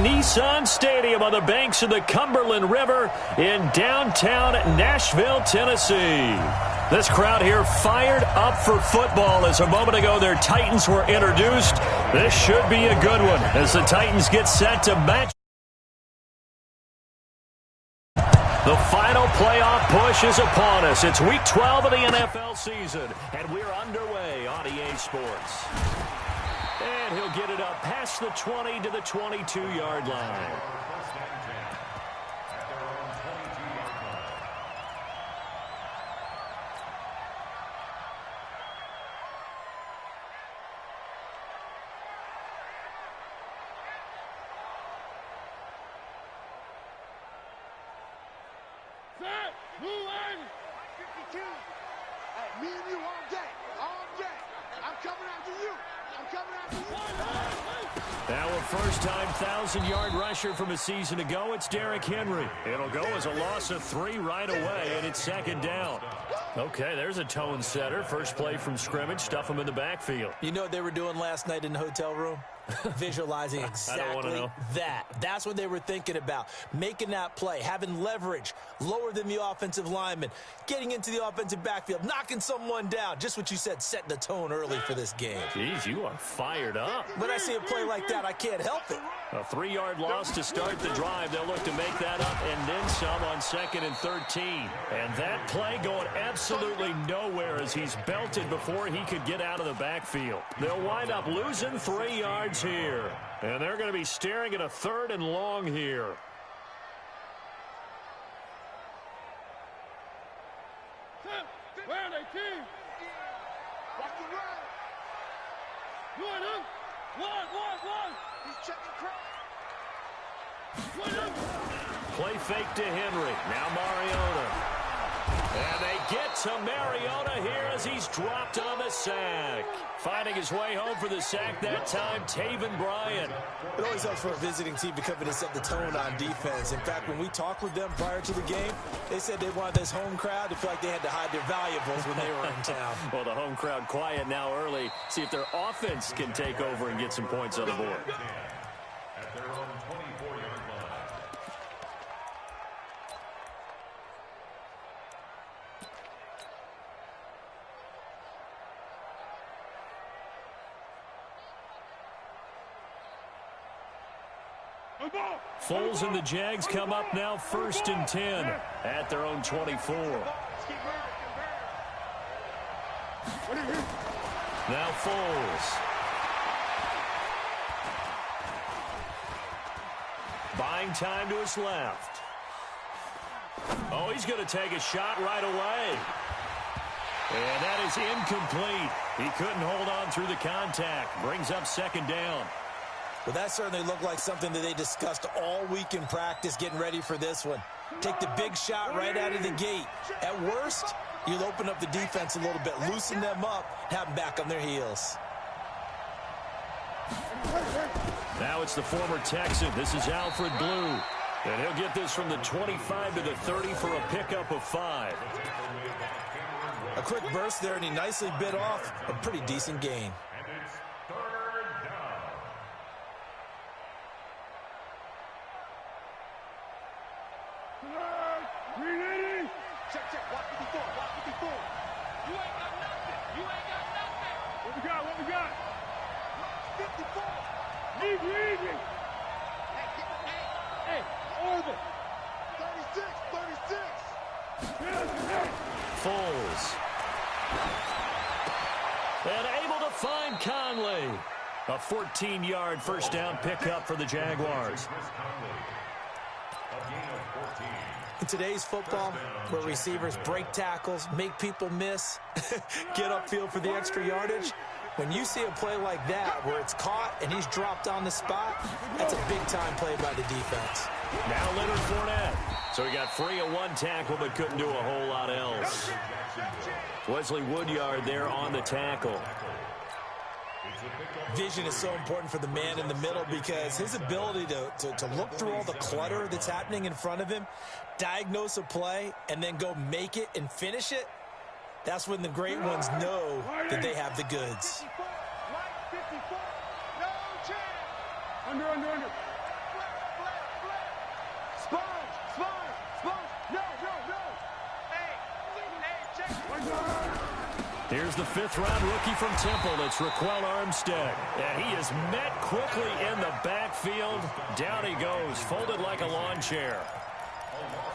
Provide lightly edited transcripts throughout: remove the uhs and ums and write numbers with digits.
Nissan Stadium on the banks of the Cumberland River in downtown Nashville, Tennessee. This crowd here fired up for football as a moment ago their Titans were introduced. This should be a good one as the Titans get set to match. The final playoff push is upon us. It's Week 12 of the NFL season, and we're underway on EA Sports. And he'll get it up past the 20 to the 22-yard line. Me and you all day, all day. I'm coming after you. I'm coming after you. Now a first-time 1,000-yard rusher from a season ago, it's Derrick Henry. It'll go as a loss of 3 right away, and it's second down. Okay, there's a tone setter. First play from scrimmage, stuff him in the backfield. You know what they were doing last night in the hotel room? Visualizing exactly that. That's what they were thinking about. Making that play, having leverage, lower than the offensive lineman, getting into the offensive backfield, knocking someone down. Just what you said, setting the tone early for this game. Jeez, you are fired up. When I see a play like that, I can't help it. A 3-yard loss to start the drive. They'll look to make that up and then some on 2nd and 13. And that play going absolutely nowhere as he's belted before he could get out of the backfield. They'll wind up losing 3 yards here. And they're going to be staring at a 3rd and long here. Where are they, team? Watch the run. One. He's checking crowd. Play fake to Henry. Now Mariota. And they get to Mariota here as he's dropped on the sack. Finding his way home for the sack that time, Taven Bryan. It always helps for a visiting team to come in and set the tone on defense. In fact, when we talked with them prior to the game, they said they wanted this home crowd to feel like they had to hide their valuables when they were in town. Well, the home crowd quiet now early. See if their offense can take over and get some points on the board. At their own 24-yard line. Foles and the Jags come up now 1st and 10 at their own 24. Now Foles. Buying time to his left. Oh, he's going to take a shot right away. And that is incomplete. He couldn't hold on through the contact. Brings up 2nd down. Well, that certainly looked like something that they discussed all week in practice getting ready for this one. Take the big shot right out of the gate. At worst, you'll open up the defense a little bit, loosen them up, have them back on their heels. Now it's the former Texan. This is Alfred Blue. And he'll get this from the 25 to the 30 for a pickup of 5. A quick burst there, and he nicely bit off a pretty decent gain. Check. Watch what we doing. You ain't got nothing. What we got? 54. Easy. Hey, over. 36. Foles. And able to find Conley. A 14-yard first down pickup for the Jaguars. In today's football, where receivers break tackles, make people miss, get upfield for the extra yardage, when you see a play like that where it's caught and he's dropped on the spot, that's a big-time play by the defense. Now Leonard Fournette. So he got free of 1 tackle but couldn't do a whole lot else. Wesley Woodyard there on the tackle. Vision is so important for the man in the middle because his ability to look through all the clutter that's happening in front of him, diagnose a play, and then go make it and finish it, that's when the great ones know that they have the goods. Under. Here's the fifth-round rookie from Temple. It's Raquel Armstead. And he is met quickly in the backfield. Down he goes, folded like a lawn chair.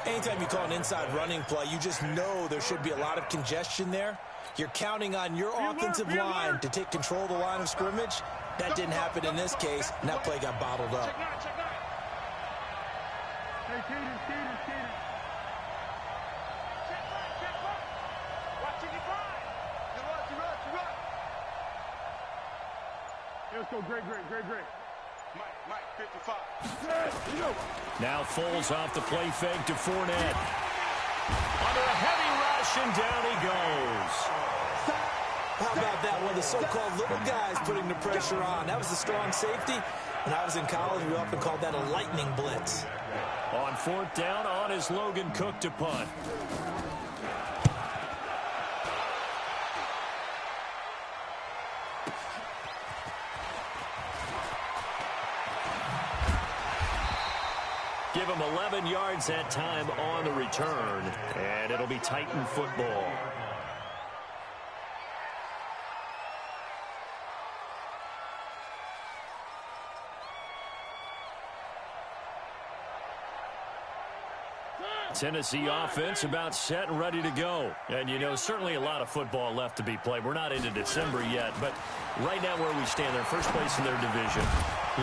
Anytime you call an inside running play, you just know there should be a lot of congestion there. You're counting on your offensive line to take control of the line of scrimmage. That didn't happen in this case, and that play got bottled up. Hey, Keaton. Let's go, great. Mike, 55. Now Foles off the play fake to Fournette. Under a heavy rush, and down he goes. How about that? One of the so-called little guys putting the pressure on. That was a strong safety. When I was in college, we often called that a lightning blitz. On fourth down, on is Logan Cook to punt. Give him 11 yards that time on the return, and it'll be Titan football. Tennessee offense about set and ready to go. And, you know, certainly a lot of football left to be played. We're not into December yet, but right now where we stand, they're first place in their division.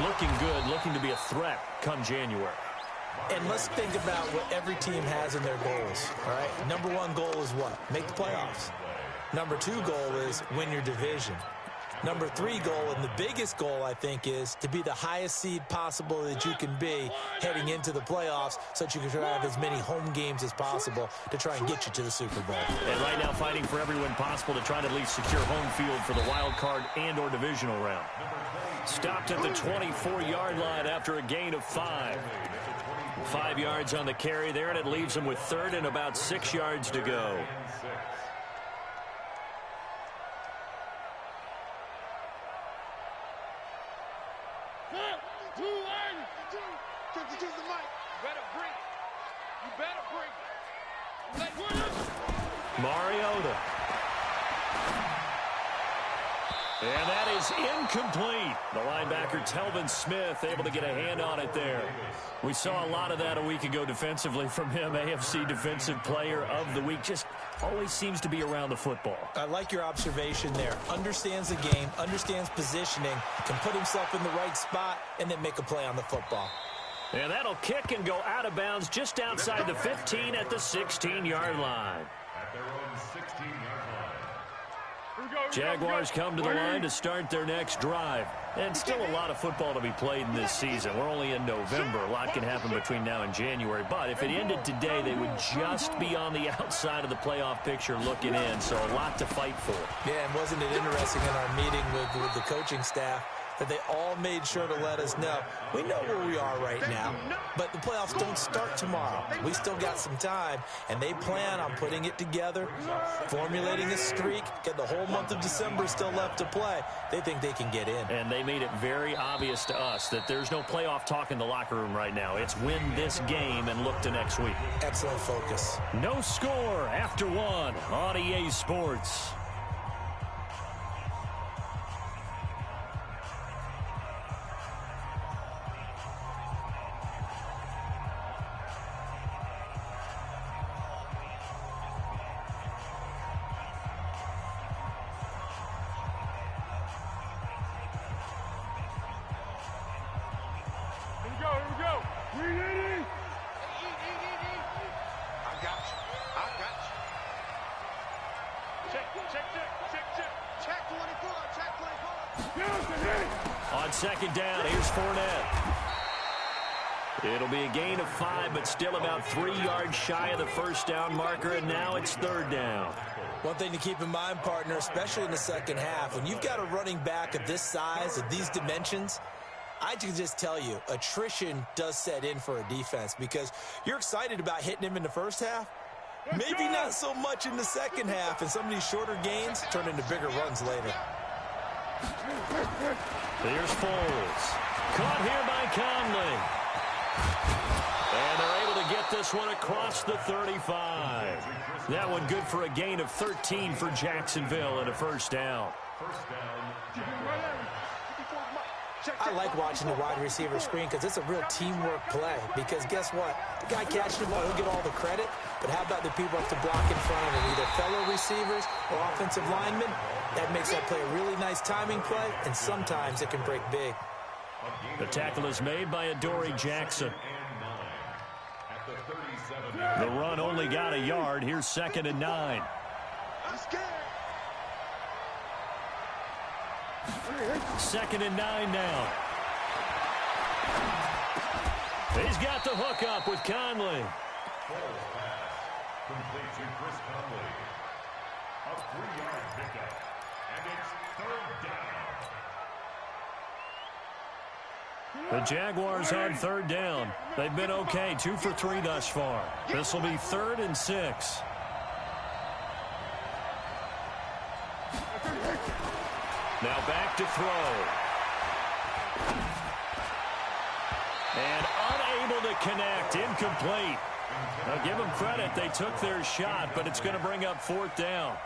Looking good, looking to be a threat come January. And let's think about what every team has in their goals, all right? Number one goal is what? Make the playoffs. Number two goal is win your division. Number three goal, and the biggest goal, I think, is to be the highest seed possible that you can be heading into the playoffs so that you can try to have as many home games as possible to try and get you to the Super Bowl. And right now fighting for every win possible to try to at least secure home field for the wild card and or divisional round. Stopped at the 24-yard line after a gain of 5. 5 yards on the carry there, and it leaves them with third and about 6 yards to go. Mariota. And that is incomplete. The linebacker, Telvin Smith, able to get a hand on it there. We saw a lot of that a week ago defensively from him. AFC Defensive Player of the Week. Just always seems to be around the football. I like your observation there. Understands the game, understands positioning, can put himself in the right spot, and then make a play on the football. And that'll kick and go out of bounds just outside the 15 at the 16-yard line. At their own 16-yard line. Jaguars come to the line to start their next drive. And still a lot of football to be played in this season. We're only in November. A lot can happen between now and January. But if it ended today, they would just be on the outside of the playoff picture looking in. So a lot to fight for. Yeah, and wasn't it interesting in our meeting with the coaching staff that they all made sure to let us know, we know where we are right now, but the playoffs don't start tomorrow. We still got some time, and they plan on putting it together, formulating a streak, get the whole month of December still left to play. They think they can get in. And they made it very obvious to us that there's no playoff talk in the locker room right now. It's win this game and look to next week. Excellent focus. No score after one on EA Sports. On second down, here's Fournette. It'll be a gain of 5, but still about 3 yards shy of the first down marker, and now it's third down. One thing to keep in mind, partner, especially in the second half, when you've got a running back of this size, of these dimensions, I can just tell you, attrition does set in for a defense because you're excited about hitting him in the first half. Maybe not so much in the second half, and some of these shorter gains turn into bigger runs later. There's Foles. Caught here by Conley. And they're this one across the 35. That one good for a gain of 13 for Jacksonville and a first down. I like watching the wide receiver screen because it's a real teamwork play. Because guess what? The guy catching the ball, he'll get all the credit. But how about the people up to block in front of him, either fellow receivers or offensive linemen? That makes that play a really nice timing play, and sometimes it can break big. The tackle is made by Adoree Jackson. The run only got a yard. Here's 2nd and 9. Second and 9 now. He's got the hook up with Conley. Complete to Chris Conley. A 3-yard pickup. And it's 3rd down. The Jaguars on 3rd down. They've been okay, 2 for 3 thus far. This will be 3rd and 6. Now back to throw. And unable to connect. Incomplete. Now give them credit. They took their shot, but it's going to bring up 4th down.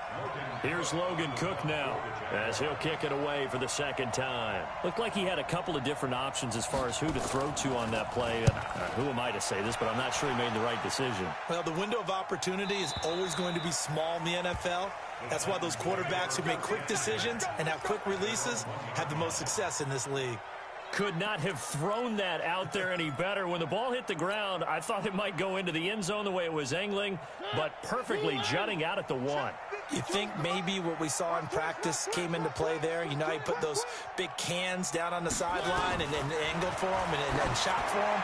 Here's Logan Cook now as he'll kick it away for the 2nd time. Looked like he had a couple of different options as far as who to throw to on that play. Who am I to say this, but I'm not sure he made the right decision. Well, the window of opportunity is always going to be small in the NFL. That's why those quarterbacks who make quick decisions and have quick releases have the most success in this league. Could not have thrown that out there any better. When the ball hit the ground, I thought it might go into the end zone the way it was angling, but perfectly jutting out at the 1. You think maybe what we saw in practice came into play there? You know, he put those big cans down on the sideline and angled for him and shot for him.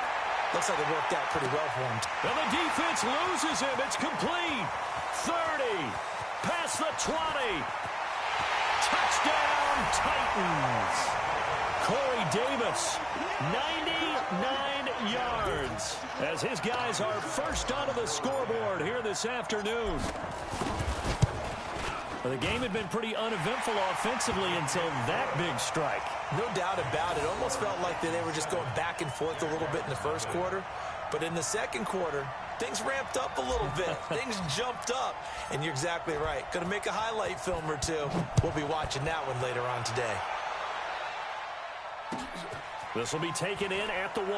Looks like it worked out pretty well for him. And the defense loses him. It's complete. 30. Past the 20. Touchdown, Titans. Corey Davis, 99 yards, as his guys are first onto the scoreboard here this afternoon. Well, the game had been pretty uneventful offensively until that big strike. No doubt about it. Almost felt like they were just going back and forth a little bit in the first quarter. But in the second quarter, things ramped up a little bit. Things jumped up. And you're exactly right. Going to make a highlight film or two. We'll be watching that one later on today. This will be taken in at the 1.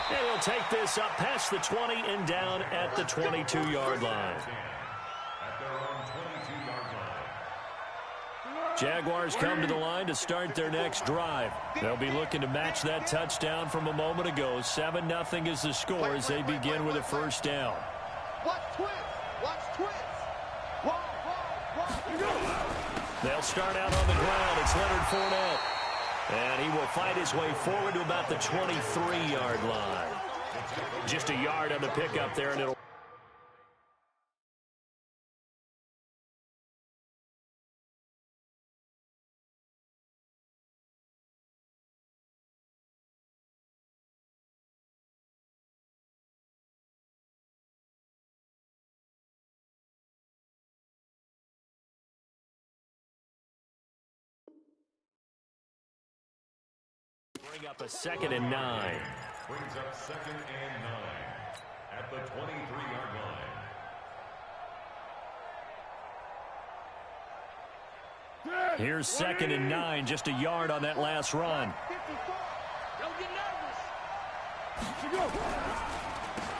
And he'll take this up past the 20 and down at the 22-yard line. Jaguars come to the line to start their next drive. They'll be looking to match that touchdown from a moment ago. 7-0 is the score as they begin with a first down. Watch twins. Watch twins. They'll start out on the ground. It's Leonard Fournette. And he will fight his way forward to about the 23-yard line. Just a yard on the pickup there, and it'll... bring up a 2nd and 9. Brings up 2nd and 9 at the 23-yard line. Here's 2nd and 9, just a yard on that last run. Don't get nervous.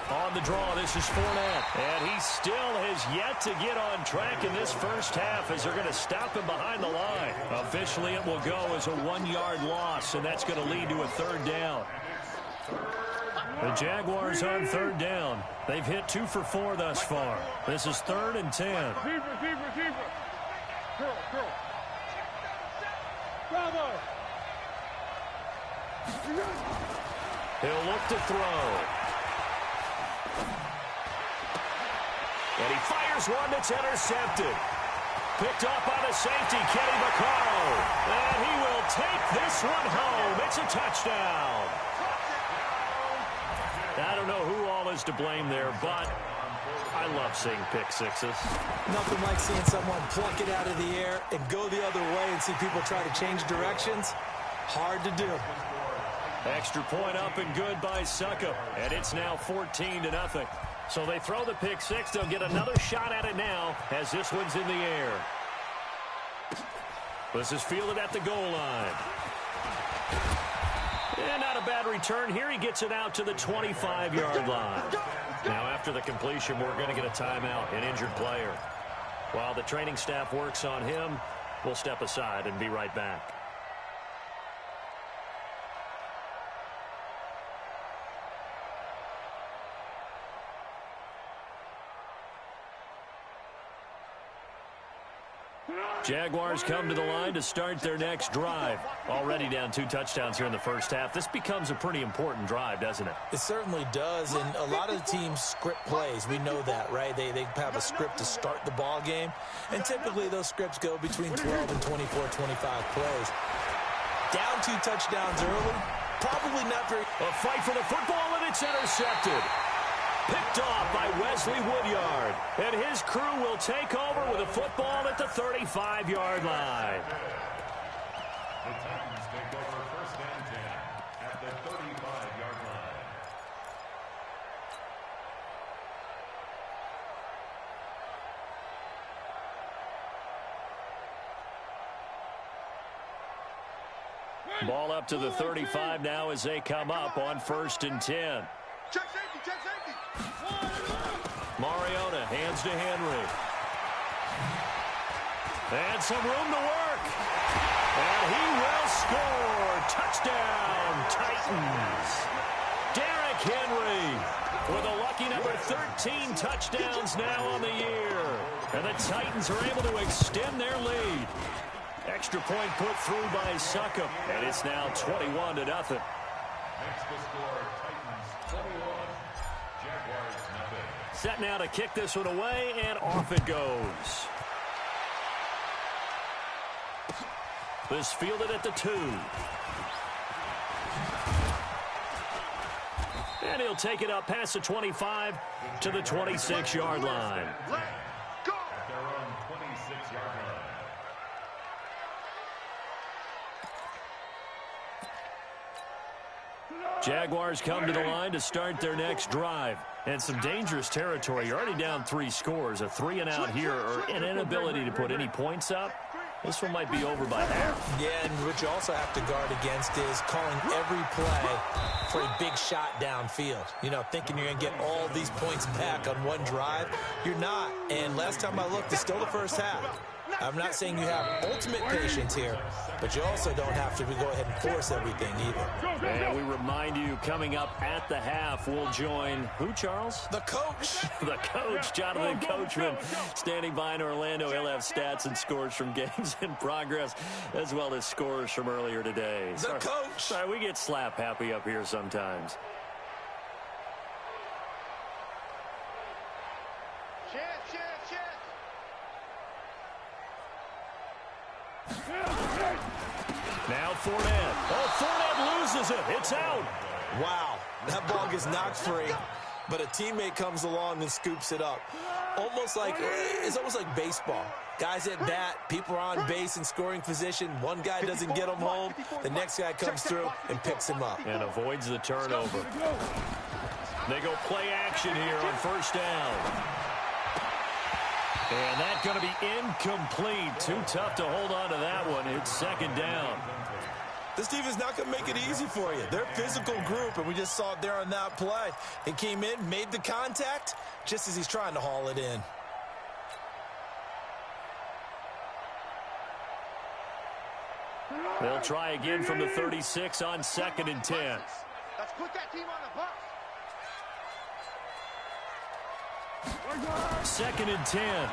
On the draw, this is Fournette. And he still has yet to get on track in this first half as they're going to stop him behind the line. Officially, it will go as a 1-yard loss, and that's going to lead to a 3rd down. The Jaguars on 3rd down. They've hit 2 for 4 thus far. This is 3rd and 10. Receiver. Girl. Bravo. He'll look to throw. And he fires one that's intercepted. Picked up by the safety, Kenny Vaccaro. And he will take this one home. It's a touchdown. I don't know who all is to blame there, but I love seeing pick sixes. Nothing like seeing someone pluck it out of the air and go the other way and see people try to change directions. Hard to do. Extra point up and good by Suckup, and it's now 14-0. So they throw the pick six. They'll get another shot at it now as this one's in the air. This is fielded at the goal line. And not a bad return here. He gets it out to the 25-yard line. Now after the completion, we're going to get a timeout, an injured player. While the training staff works on him, we'll step aside and be right back. Jaguars come to the line to start their next drive. Already down 2 touchdowns here in the first half. This becomes a pretty important drive, doesn't it? It certainly does, and a lot of the teams script plays. We know that, right? They have a script to start the ball game, and typically those scripts go between 12 and 24, 25 plays. Down 2 touchdowns early, probably not very... A fight for the football, and it's intercepted. Picked off by Wesley Woodyard. And his crew will take over with a football at the 35-yard line. The Titans take over first and 10 at the 35-yard line. Ball up to the 35 now as they come up on first and 10. Check safety, check safety. Mariota hands to Henry. And some room to work. And he will score. Touchdown, Titans. Derrick Henry with a lucky number 13 touchdowns now on the year. And the Titans are able to extend their lead. Extra point put through by Suckup. And it's now 21-0. Next to score, Titans 21, Jaguars nothing. Set now to kick this one away, and off it goes. This fielded at the 2. And he'll take it up past the 25 to the 26-yard line. Go. At their own 26-yard line. Jaguars come to the line to start their next drive. And some dangerous territory. You're already down 3 scores. A 3-and-out here or an inability to put any points up. This one might be over by half. Yeah, and what you also have to guard against is calling every play for a big shot downfield. You know, thinking you're going to get all these points back on one drive. You're not. And last time I looked, it's still the first half. I'm not saying you have ultimate patience here, but you also don't have to go ahead and force everything either. And we remind you, coming up at the half, we'll join who, Charles? The coach. The coach, Jonathan Coachman, standing by in Orlando. He'll have stats and scores from games in progress, as well as scores from earlier today. The coach. Sorry, we get slap happy up here sometimes. Now Fournette. Oh, Fournette loses it. It's out. Wow, that ball gets knocked free, but a teammate comes along and scoops it up. It's almost like baseball. Guys at bat, people are on base in scoring position. One guy doesn't get him home. The next guy comes through and picks him up. And avoids the turnover. They go play action here on first down. And that's going to be incomplete. Too tough to hold on to that one. It's second down. This team is not going to make it easy for you. They're a physical group, and we just saw it there on that play. He came in, made the contact, just as he's trying to haul it in. They'll try again from the 36 on second and 10. Let's put that team on the bus. Second and 10.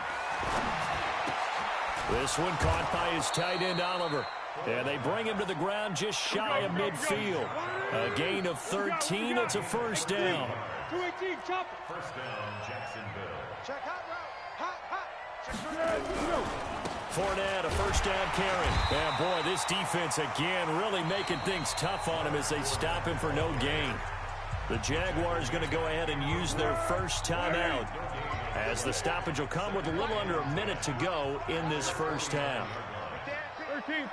This one caught by his tight end, Oliver. And they bring him to the ground just shy of midfield. A gain of 13. It's a first down. 218, chop. First down, Jacksonville. Check hot route. Hot. Fournette, a first down carry. And boy, this defense again really making things tough on him as they stop him for no gain. The Jaguars going to go ahead and use their first timeout, as the stoppage will come with a little under a minute to go in this first half. 13.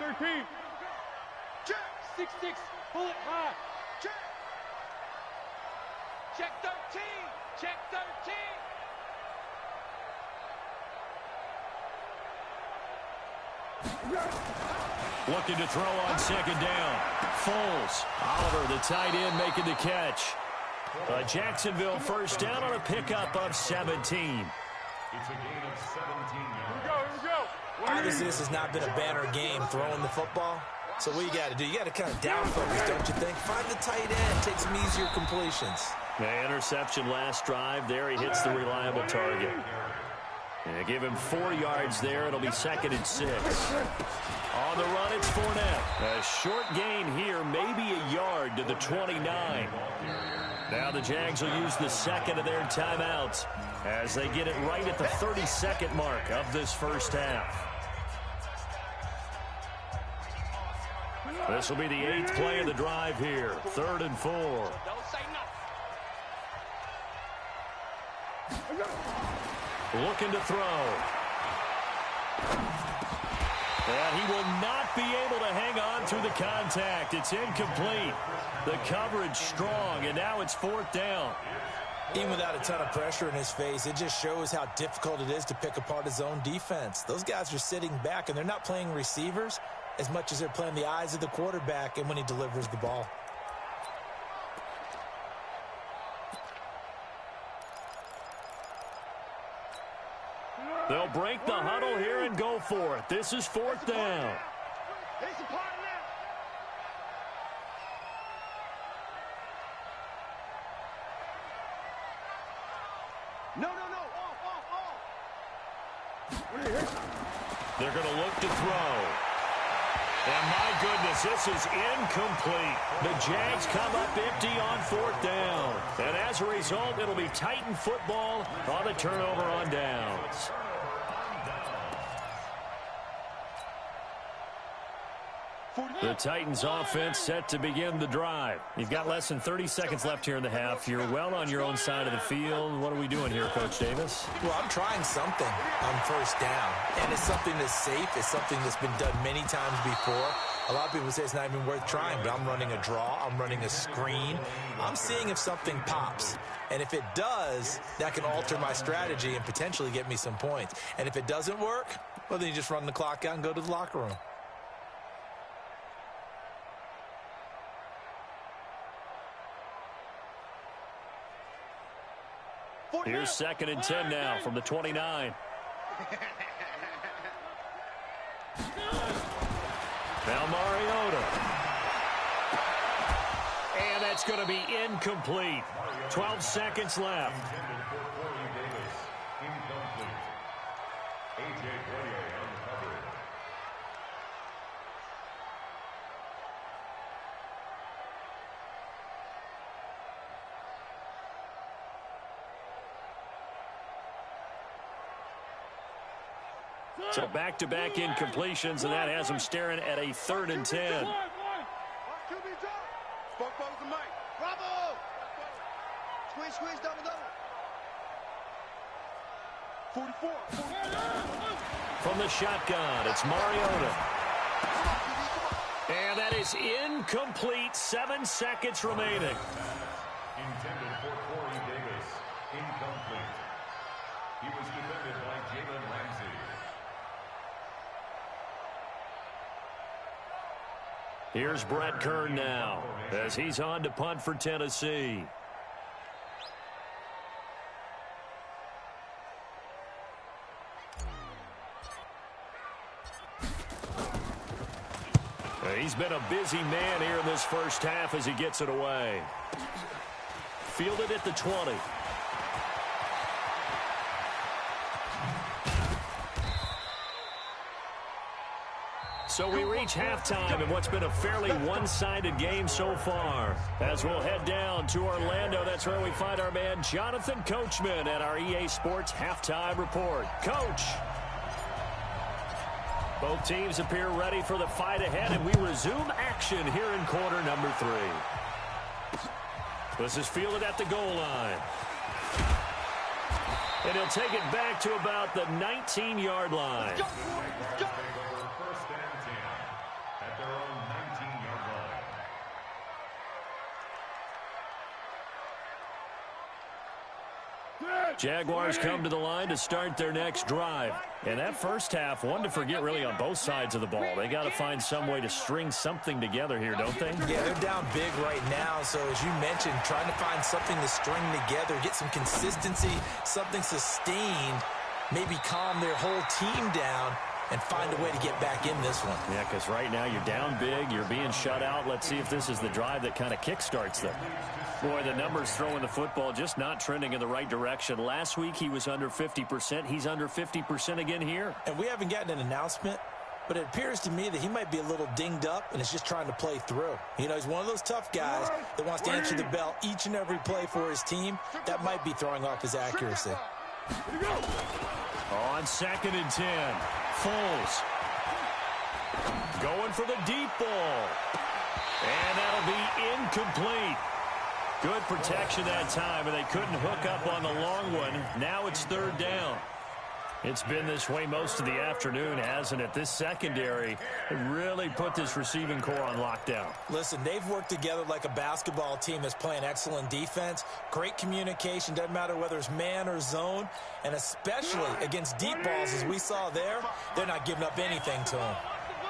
Check. 6-6. Pull it high. Check 13. Check 13. Looking to throw on second down. Foles. Oliver, the tight end, making the catch. Jacksonville first down on a pickup of 17. It's a gain of 17 yards. Here we go. Obviously, this has not been a banner game throwing the football. So what you got to do, you got to kind of down focus, don't you think? Find the tight end, take some easier completions. The interception last drive there. He hits the reliable target. And give him 4 yards there. It'll be 2nd and 6. On the run, it's Fournette. A short gain here, maybe a yard to the 29. Now the Jags will use the second of their timeouts as they get it right at the 32nd mark of this first half. This will be the 8th play of the drive here. 3rd and 4. Don't say nothing. Looking to throw. And he will not be able to hang on through the contact. It's incomplete. The coverage strong, and now it's 4th down. Even without a ton of pressure in his face, it just shows how difficult it is to pick apart his own defense. Those guys are sitting back, and they're not playing receivers as much as they're playing the eyes of the quarterback and when he delivers the ball. They'll break the huddle here and go for it. This is 4th down. It's a part now. No. Off. They're going to look to throw. And my goodness, this is incomplete. The Jags come up empty on 4th down. And as a result, it'll be Titan football on the turnover on downs. The Titans offense set to begin the drive. You've got less than 30 seconds left here in the half. You're well on your own side of the field. What are we doing here, Coach Davis? Well, I'm trying something on 1st down, and it's something that's safe. It's something that's been done many times before. A lot of people say it's not even worth trying, but I'm running a draw. I'm running a screen. I'm seeing if something pops. And if it does, that can alter my strategy and potentially get me some points. And if it doesn't work, well, then you just run the clock out and go to the locker room. Here's 2nd and 10 now from the 29. Now Mariota. And that's going to be incomplete. 12 seconds left. So back-to-back incompletions, and that has him staring at a 3rd and 10. Bravo! Squeeze, double. 44. From the shotgun, it's Mariota. And that is incomplete. 7 seconds remaining. Intended for Corey Davis. Incomplete. He was defended by Jalen Ramsey. Here's Brett Kern now as he's on to punt for Tennessee. He's been a busy man here in this first half as he gets it away. Fielded at the 20. So we reach halftime in what's been a fairly one-sided game so far. As we'll head down to Orlando, that's where we find our man Jonathan Coachman at our EA Sports Halftime Report. Coach. Both teams appear ready for the fight ahead, and we resume action here in quarter number 3. This is fielded at the goal line. And he'll take it back to about the 19-yard line. Jaguars come to the line to start their next drive. And that first half, one to forget really on both sides of the ball. They got to find some way to string something together here, don't they? Yeah, they're down big right now. So as you mentioned, trying to find something to string together, get some consistency, something sustained, maybe calm their whole team down and find a way to get back in this one. Yeah, because right now you're down big, you're being shut out. Let's see if this is the drive that kind of kickstarts them. Boy, the numbers throwing the football just not trending in the right direction. Last week he was under 50%. He's under 50% again here. And we haven't gotten an announcement, but it appears to me that he might be a little dinged up and is just trying to play through. You know, he's one of those tough guys that wants to answer the bell each and every play for his team. That might be throwing off his accuracy. On 2nd and 10, Foles going for the deep ball. And that'll be incomplete. Good protection that time, and they couldn't hook up on the long one. Now it's 3rd down. It's been this way most of the afternoon, hasn't it? This secondary really put this receiving core on lockdown. Listen, they've worked together like a basketball team that's playing excellent defense. Great communication, doesn't matter whether it's man or zone, and especially against deep balls, as we saw there, they're not giving up anything to them.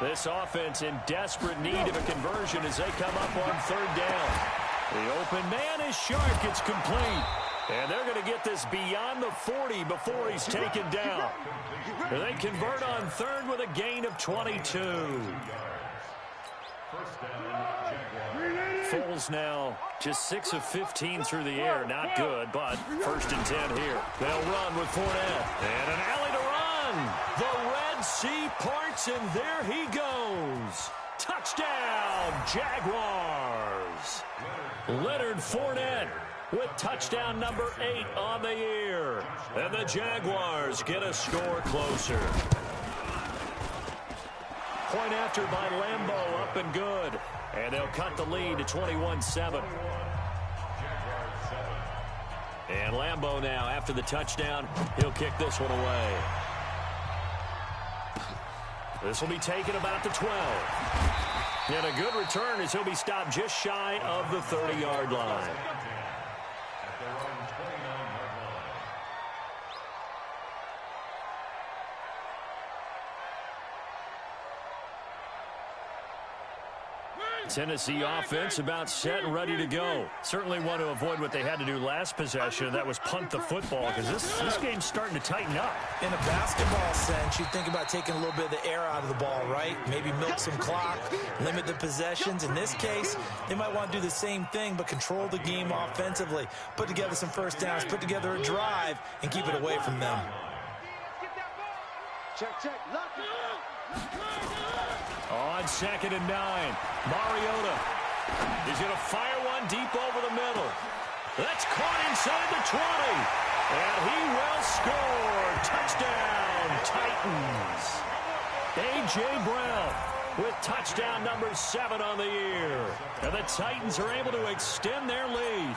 This offense in desperate need of a conversion as they come up on 3rd down. The open man is Shark. It's complete. And they're going to get this beyond the 40 before he's taken down. They convert on 3rd with a gain of 22. Foles now just 6 of 15 through the air. Not good, but 1st and 10 here. They'll run with Fournette. And an alley to run. The Red Sea parts, and there he goes. Touchdown, Jaguars. Leonard Fournette with touchdown number 8 on the year. And the Jaguars get a score closer. Point after by Lambeau, up and good. And they'll cut the lead to 21-7. And Lambeau now, after the touchdown, he'll kick this one away. This will be taken about the 12. And a good return as he'll be stopped just shy of the 30-yard line. Tennessee offense about set and ready to go. Certainly want to avoid what they had to do last possession, and that was punt the football, because this game's starting to tighten up. In a basketball sense, you think about taking a little bit of the air out of the ball, right? Maybe milk some clock, limit the possessions. In this case, they might want to do the same thing, but control the game offensively. Put together some first downs, put together a drive, and keep it away from them. Check. Lock it. On 2nd and 9, Mariota is going to fire one deep over the middle. That's caught inside the 20. And he will score. Touchdown, Titans. A.J. Brown with touchdown number 7 on the year. And the Titans are able to extend their lead.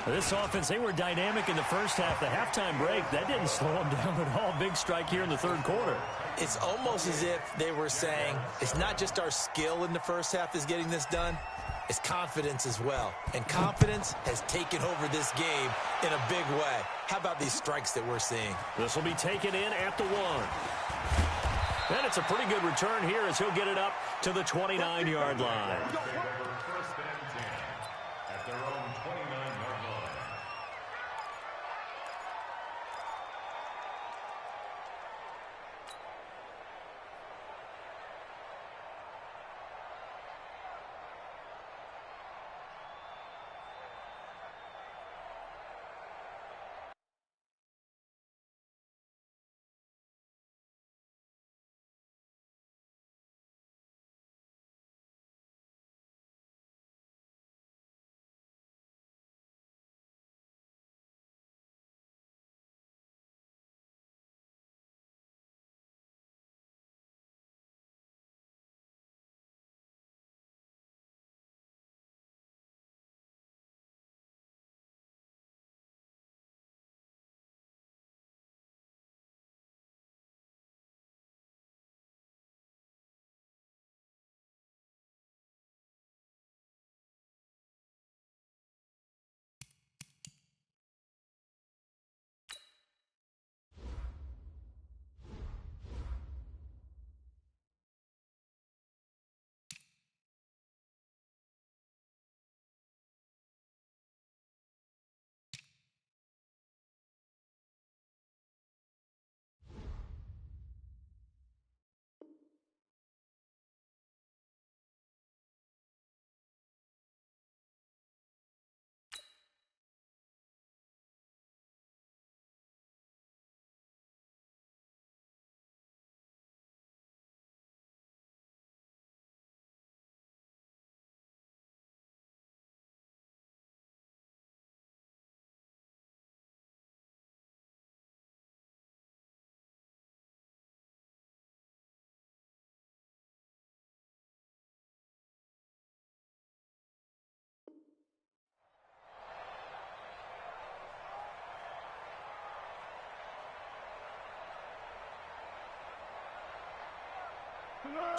This offense, they were dynamic in the first half. The halftime break, that didn't slow them down at all. Big strike here in the 3rd quarter. It's almost as if they were saying, it's not just our skill in the first half that's getting this done, it's confidence as well. And confidence has taken over this game in a big way. How about these strikes that we're seeing? This will be taken in at the 1. And it's a pretty good return here as he'll get it up to the 29-yard line.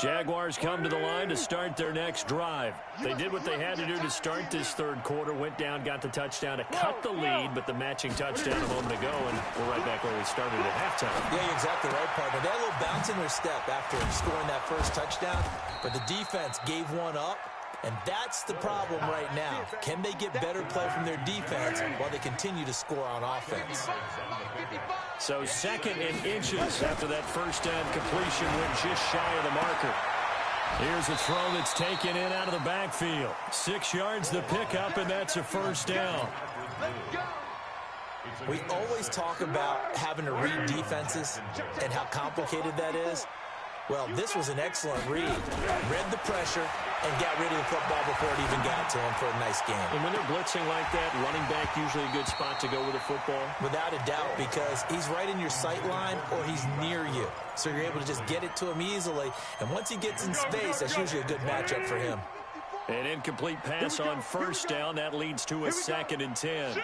Jaguars come to the line to start their next drive. They did what they had to do to start this third quarter, went down, got the touchdown to cut the lead, but the matching touchdown a moment ago, and we're right back where we started at halftime. Yeah, you're exactly right, partner. They had a little bounce in their step after scoring that first touchdown, but the defense gave one up, and that's the problem right now. Can they get better play from their defense while they continue to score on offense? So 2nd and inches after that first down completion went just shy of the marker. Here's a throw that's taken in out of the backfield. 6 yards the pickup, and that's a first down. We always talk about having to read defenses and how complicated that is. Well, this was an excellent read. Read the pressure and got rid of the football before it even got to him for a nice game. And when they're blitzing like that, running back usually a good spot to go with the football? Without a doubt, because he's right in your sight line or he's near you. So you're able to just get it to him easily. And once he gets in space, that's usually a good matchup for him. An incomplete pass on first down. That leads to a 2nd and 10.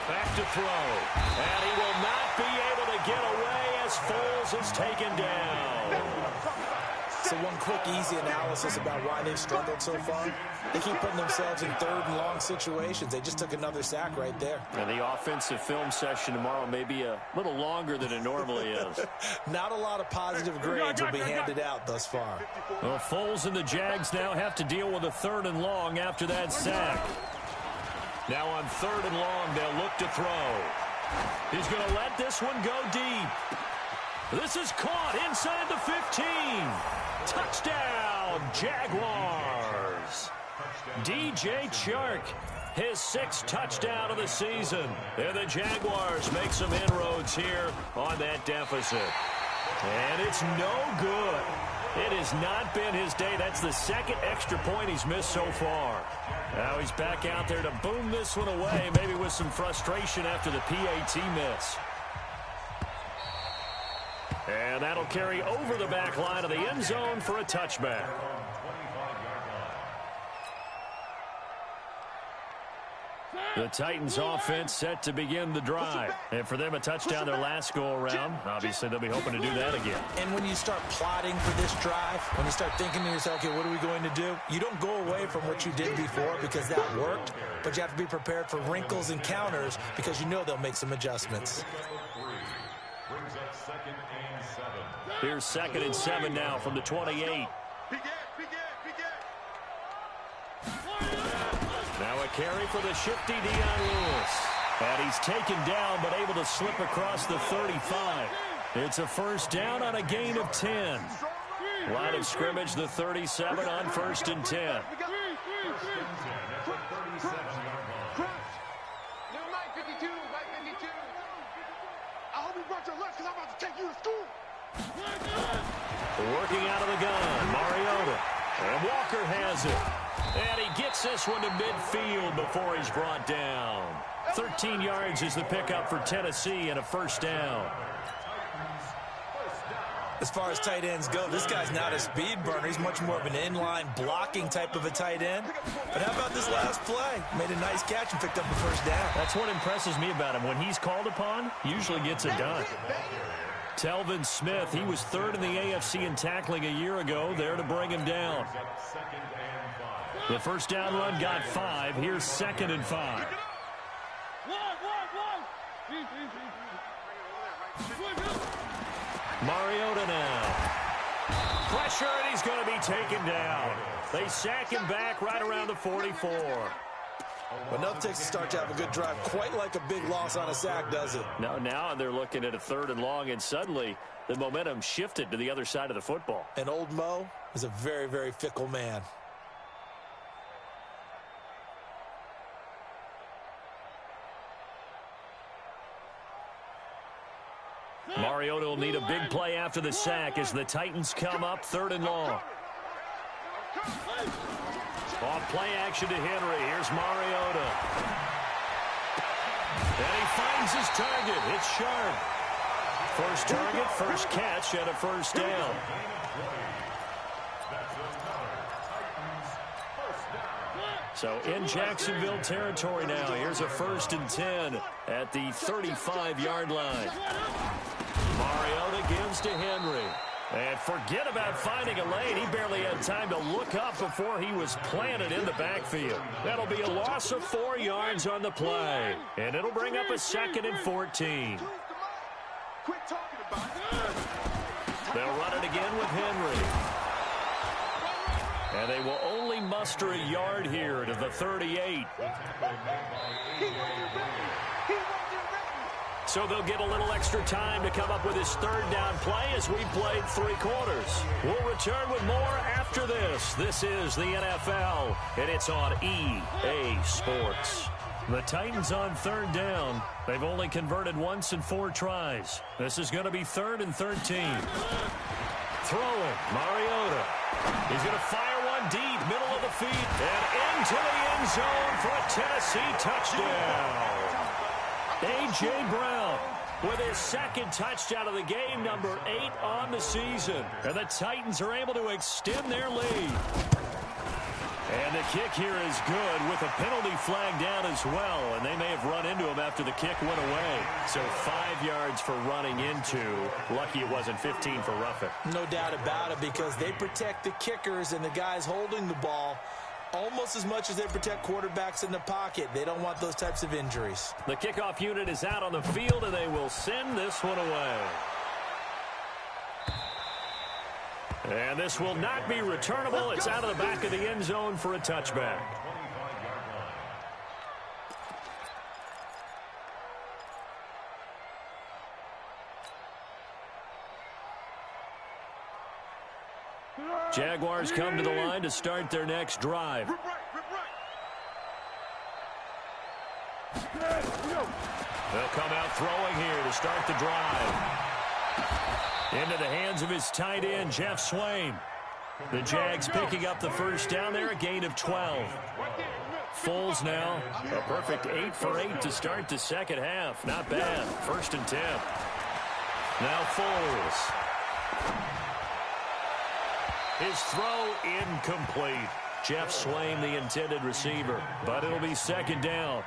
Back to throw. And he will not be able to get away as Foles is taken down. So one quick, easy analysis about why they've struggled so far. They keep putting themselves in 3rd and long situations. They just took another sack right there. And the offensive film session tomorrow may be a little longer than it normally is. Not a lot of positive grades will be handed out thus far. Well, Foles and the Jags now have to deal with a 3rd and long after that sack. Now on 3rd and long, they'll look to throw. He's going to let this one go deep. This is caught inside the 15. Touchdown, Jaguars. DJ Chark, his 6th touchdown of the season. And the Jaguars make some inroads here on that deficit. And it's no good. It has not been his day. That's the 2nd extra point he's missed so far. Now he's back out there to boom this one away, maybe with some frustration after the PAT miss. And that'll carry over the back line of the end zone for a touchback. The Titans offense set to begin the drive. And for them, a touchdown their last go-around. Obviously, they'll be hoping to do that again. And when you start plotting for this drive, when you start thinking to yourself, okay, what are we going to do? You don't go away from what you did before because that worked, but you have to be prepared for wrinkles and counters because you know they'll make some adjustments. Here's 2nd and 7 now from the 28. Now a carry for the shifty Dion Lewis. And he's taken down but able to slip across the 35. It's a first down on a gain of 10. Line of scrimmage, the 37 on 1st and 10. Number 52. I hope you brought your lunch because I'm about to take you to school. Working out of the gun, Mariota. And Walker has it. And he gets this one to midfield before he's brought down. 13 yards is the pickup for Tennessee and a first down. As far as tight ends go, this guy's not a speed burner. He's much more of an inline blocking type of a tight end. But how about this last play? Made a nice catch and picked up the first down. That's what impresses me about him. When he's called upon, usually gets it done. Telvin Smith, he was 3rd in the AFC in tackling a year ago, there to bring him down. The first down run got 5. Here's 2nd and 5. Mariota now. Pressure, and he's going to be taken down. They sack him back right around the 44. But enough takes to start to have a good drive. Quite like a big loss on a sack, does it? No, now they're looking at a 3rd and long, and suddenly the momentum shifted to the other side of the football. And old Mo is a very, very fickle man. Mariota will need a big play after the sack as the Titans come up 3rd and long. Off play action to Henry. Here's Mariota. And he finds his target. It's Sharp. First target, first catch, and a first down. So in Jacksonville territory now. Here's a 1st and 10 at the 35-yard line. Mariota gives to Henry. And forget about finding a lane. He barely had time to look up before he was planted in the backfield. That'll be a loss of 4 yards on the play. And it'll bring up a 2nd and 14. They'll run it again with Henry. And they will only muster a yard here to the 38. So they'll get a little extra time to come up with his 3rd down play as we've played 3 quarters. We'll return with more after this. This is the NFL, and it's on EA Sports. The Titans on 3rd down. They've only converted once in 4 tries. This is going to be 3rd and 13. Throwing, Mariota. He's going to fire one deep, middle of the feet, and into the end zone for a Tennessee touchdown. A.J. Brown with his 2nd touchdown of the game, number 8 on the season. And the Titans are able to extend their lead. And the kick here is good with a penalty flag down as well. And they may have run into him after the kick went away. So 5 yards for running into. Lucky it wasn't 15 for roughing. No doubt about it, because they protect the kickers and the guys holding the ball almost as much as they protect quarterbacks in the pocket. They don't want those types of injuries. The kickoff unit is out on the field, and they will send this one away. And this will not be returnable. It's out of the back of the end zone for a touchback. Jaguars come to the line to start their next drive. They'll come out throwing here to start the drive. Into the hands of his tight end, Jeff Swain. The Jags picking up the 1st down there, a gain of 12. Foles now, a perfect 8 for 8 to start the 2nd half. Not bad. 1st and 10. Now Foles. His throw incomplete. Jeff Swain, the intended receiver. But it'll be 2nd down.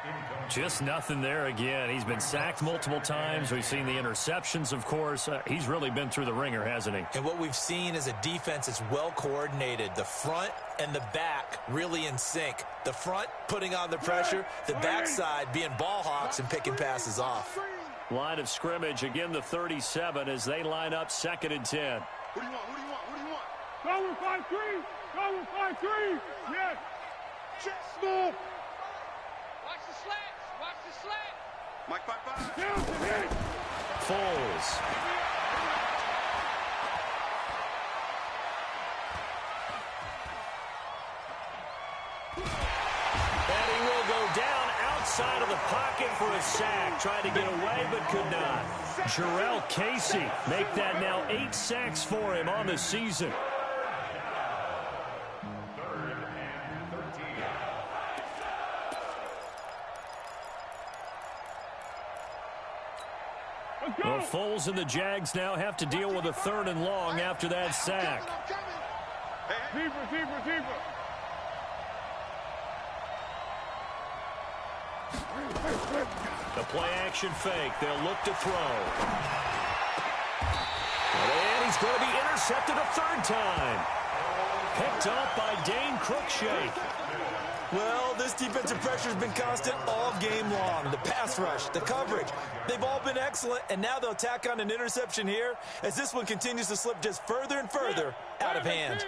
Just nothing there again. He's been sacked multiple times. We've seen the interceptions, of course. He's really been through the ringer, hasn't he? And what we've seen is a defense that's well coordinated. The front and the back really in sync. The front putting on the pressure. The backside being ball hawks and picking passes off. Line of scrimmage, again the 37 as they line up 2nd and 10. What do you want? What do you want? What do you want? Go with 5-3. Go with 5-3. Yes. Check small. Watch the slants. Watch the slant. Mike 5-5. Down to hit. Foles. And he will go down outside of the pocket for a sack. Tried to get away but could not. Jarrell Casey make that now 8 sacks for him on the season. Well, Foles and the Jags now have to deal with a 3rd and long after that sack. Deeper. The play action fake. They'll look to throw. And he's going to be intercepted a 3rd time. Picked up by Dane Cruikshank. Well, this defensive pressure has been constant all game long. The pass rush, the coverage, they've all been excellent, and now they'll tack on an interception here as this one continues to slip just further and further out of hand.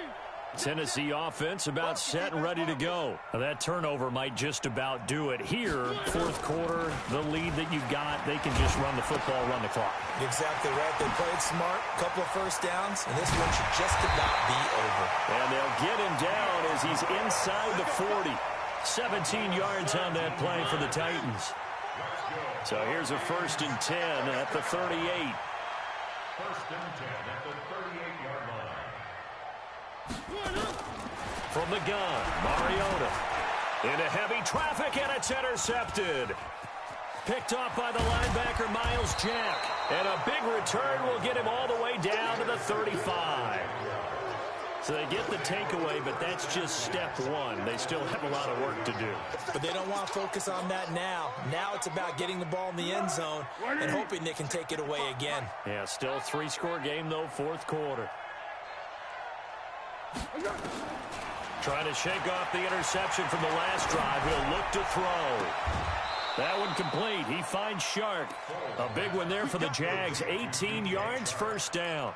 Tennessee offense about set and ready to go. Now, that turnover might just about do it here. 4th quarter, the lead that you've got, they can just run the football, run the clock. Exactly right. They played smart, couple of 1st downs, and this one should just about be over. And they'll get him down as he's inside the 40. 17 yards on that play for the Titans. So here's a 1st and 10 at the 38. 1st and 10 at the 38-yard line. From the gun, Mariota. Into heavy traffic, and it's intercepted. Picked off by the linebacker, Miles Jack. And a big return will get him all the way down to the 35. So they get the takeaway, but that's just step one. They still have a lot of work to do. But they don't want to focus on that now. Now it's about getting the ball in the end zone and hoping they can take it away again. Yeah, still a 3-score game, though, fourth quarter. Trying to shake off the interception from the last drive. He'll look to throw. That one complete. He finds Shark. A big one there for the Jags. 18 yards, first down.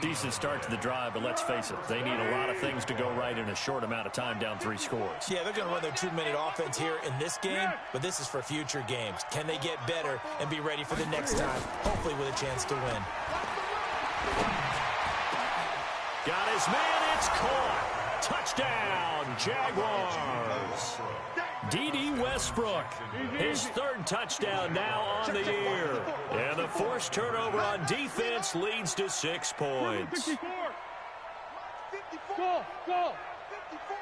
Decent start to the drive, but let's face it, they need a lot of things to go right in a short amount of time, down 3 scores. Yeah, they're going to run their 2-minute offense here in this game, but this is for future games. Can they get better and be ready for the next time, hopefully with a chance to win? Got his man, it's caught. Touchdown, Jaguars. D.D. Westbrook, his 3rd touchdown now on the year. And the forced turnover on defense leads to 6 points. 54. Go, go. 54.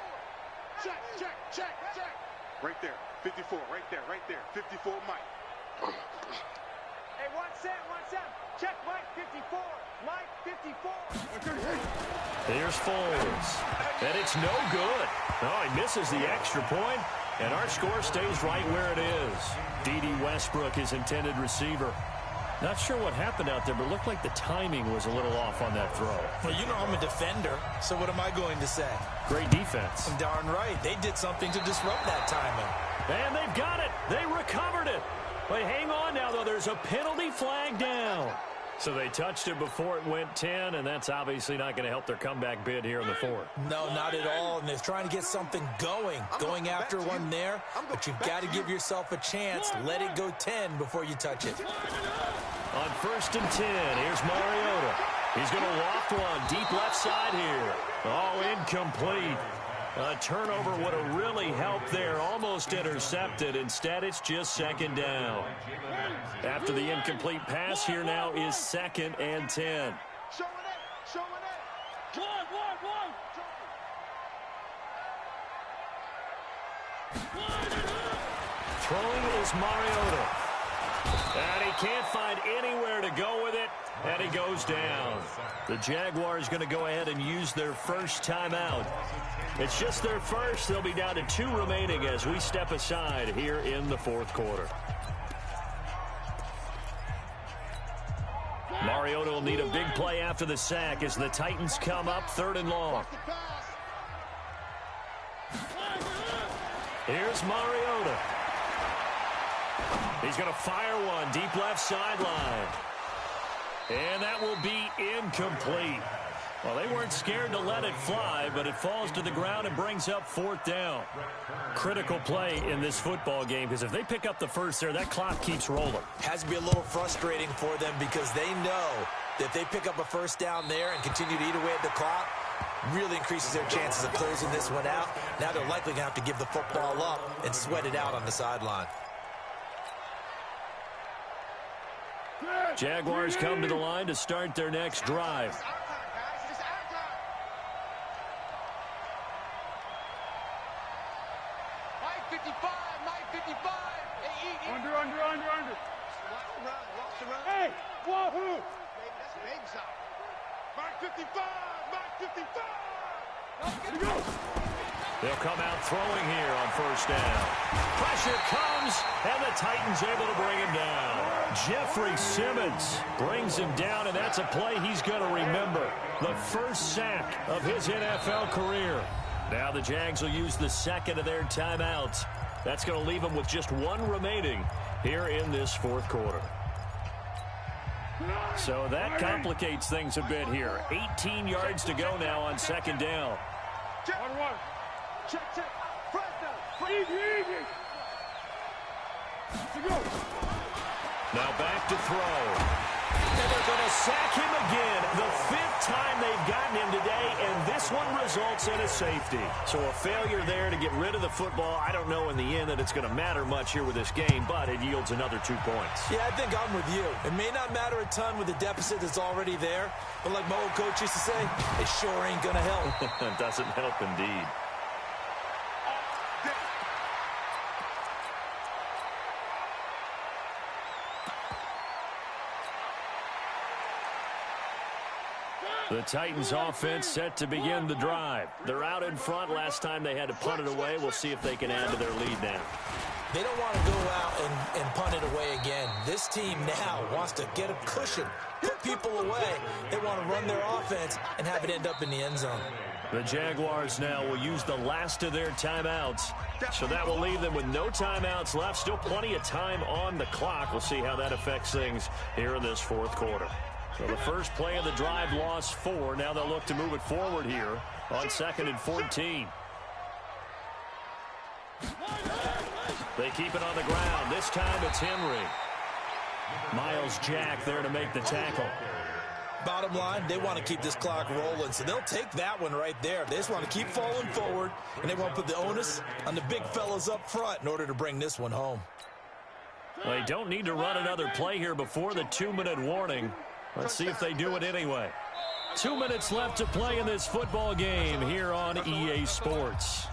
Check, check, check, check. Right there, 54, right there, 54, Mike. Hey, 1 cent. Check Mike 54. Mike 54. Here's Foles. And it's no good. Oh, he misses the extra point, and our score stays right where it is. D.D. Westbrook, his intended receiver. Not sure what happened out there, but it looked like the timing was a little off on that throw. Well, you know I'm a defender, so what am I going to say? Great defense. Darn right. They did something to disrupt that timing. And they've got it. They recovered it. But hang on now, though. There's a penalty flag down. So they touched it before it went 10, and that's obviously not going to help their comeback bid here in the 4th. No, not at all, and they're trying to get something going after one there, but you've got to give yourself a chance. Let it go 10 before you touch it. On 1st and 10, here's Mariota. He's going to loft one deep left side here. Oh, incomplete. A turnover would have really helped there. Almost intercepted. Instead, it's just 2nd down. After the incomplete pass, here now is 2nd and 10. Showing it. One. Throwing is Mariota. And he can't find anywhere to go with it, and he goes down. The Jaguars going to go ahead and use their first timeout. It's just their first. They'll be down to 2 remaining as we step aside here in the 4th quarter. Mariota will need a big play after the sack as the Titans come up 3rd and long. Here's Mariota. He's going to fire one deep left sideline. And that will be incomplete. Well, they weren't scared to let it fly, but it falls to the ground and brings up 4th down. Critical play in this football game, because if they pick up the first there, that clock keeps rolling. Has to be a little frustrating for them because they know that if they pick up a first down there and continue to eat away at the clock, really increases their chances of closing this one out. Now they're likely going to have to give the football up and sweat it out on the sideline. Jaguars come to the line to start their next drive. Under. Hey, wahoo! Mike 55. Let's go. They'll come out throwing here on 1st down. Pressure comes, and the Titans able to bring him down. Jeffrey Simmons brings him down, and that's a play he's going to remember. The first sack of his NFL career. Now the Jags will use the 2nd of their timeouts. That's going to leave them with just 1 remaining here in this 4th quarter. So that complicates things a bit here. 18 yards to go now on 2nd down. One. Check. Easy. Let's go. Now back to throw. And they're going to sack him again. The 5th time they've gotten him today, and this one results in a safety. So a failure there to get rid of the football. I don't know in the end that it's going to matter much here with this game, but it yields another 2 points. Yeah, I think I'm with you. It may not matter a ton with the deficit that's already there, but like my old coach used to say, it sure ain't going to help. It doesn't help indeed. The Titans offense set to begin the drive. They're out in front. Last time they had to punt it away. We'll see if they can add to their lead now. They don't want to go out and punt it away again. This team now wants to get a cushion, put people away. They want to run their offense and have it end up in the end zone. The Jaguars now will use the last of their timeouts. So that will leave them with no timeouts left. Still plenty of time on the clock. We'll see how that affects things here in this fourth quarter. So the first play of the drive lost 4. Now they'll look to move it forward here on 2nd and 14. They keep it on the ground. This time it's Henry. Miles Jack there to make the tackle. Bottom line, they want to keep this clock rolling, so they'll take that one right there. They just want to keep falling forward, and they want to put the onus on the big fellas up front in order to bring this one home. They don't need to run another play here before the 2-minute warning. Let's see if they do it anyway. 2 minutes left to play in this football game here on EA Sports.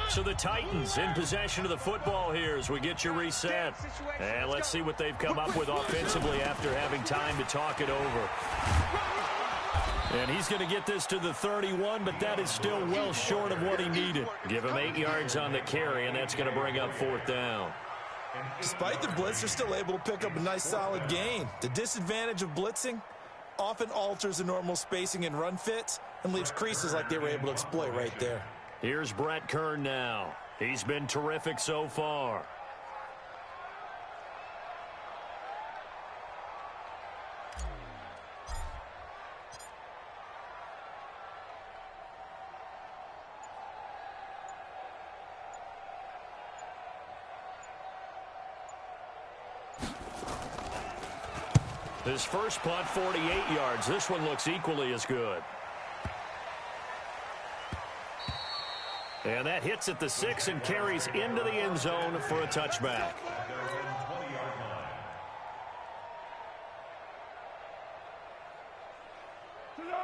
So the Titans in possession of the football here as we get you reset. And let's see what they've come up with offensively after having time to talk it over. And he's going to get this to the 31, but that is still well short of what he needed. Give him 8 yards on the carry, and that's going to bring up 4th down. Despite the blitz, they're still able to pick up a nice solid gain. The disadvantage of blitzing often alters the normal spacing and run fits and leaves creases like they were able to exploit right there. Here's Brett Kern now. He's been terrific so far. His first punt, 48 yards. This one looks equally as good. And that hits at the 6 and carries into the end zone for a touchback.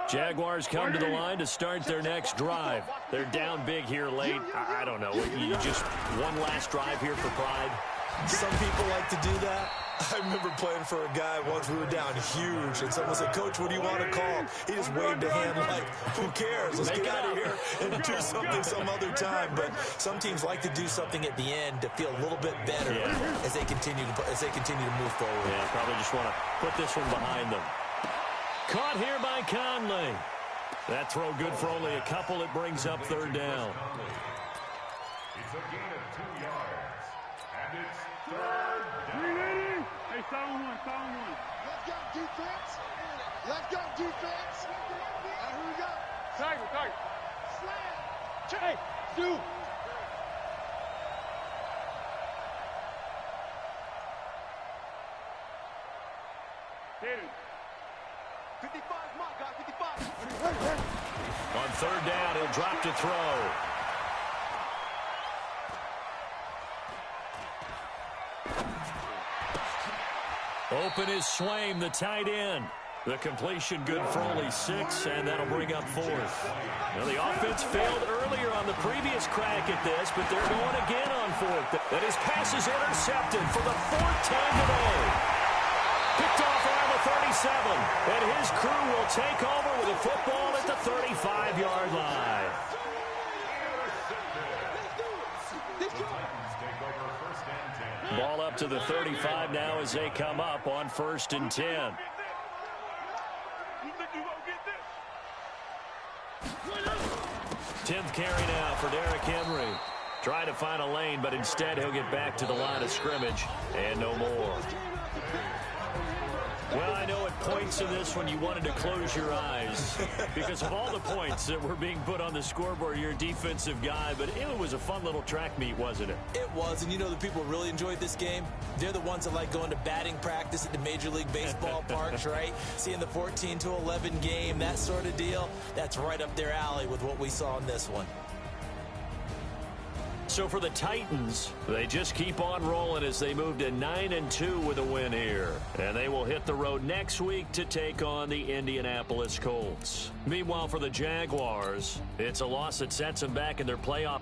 Jaguars come to the line to start their next drive. They're down big here late. I don't know. You just one last drive here for pride. Some people like to do that. I remember playing for a guy once. We were down huge, and someone said, "Coach, what do you want to call?" He just waved a hand like, "Who cares? Let's get out of here and do something some other time." But some teams like to do something at the end to feel a little bit better as they continue to move forward. Yeah, probably just want to put this one behind them. Caught here by Conley. That throw good for only a couple. It brings up 3rd down. It's a gain of 2 yards. And it's 3rd down. Hey, sound one. Let's go, defense. Let's go, defense. Here we go. Tiger. Slam. Hey, do. Hit it. 55, my guy, 55. On 3rd down, he'll drop to throw. Open is Swaim, the tight end. The completion good for only 6, and that'll bring up 4th. Now, the offense failed earlier on the previous crack at this, but they're going again on 4th. And his pass is intercepted for the 4th time today. Picked off around the 37, and his crew will take over with the football at the 35-yard line. Ball up to the 35 now as they come up on 1st and 10. You think you gonna get this? 10th carry now for Derrick Henry. Trying to find a lane, but instead he'll get back to the line of scrimmage and no more. Well, I know at points in this one you wanted to close your eyes because of all the points that were being put on the scoreboard. You're a defensive guy, but it was a fun little track meet, wasn't it? It was, and you know the people who really enjoyed this game? They're the ones that like going to batting practice at the Major League Baseball parks, right? Seeing the 14-11 game, that sort of deal. That's right up their alley with what we saw in this one. So for the Titans, they just keep on rolling as they move to 9-2 with a win here. And they will hit the road next week to take on the Indianapolis Colts. Meanwhile, for the Jaguars, it's a loss that sets them back in their playoff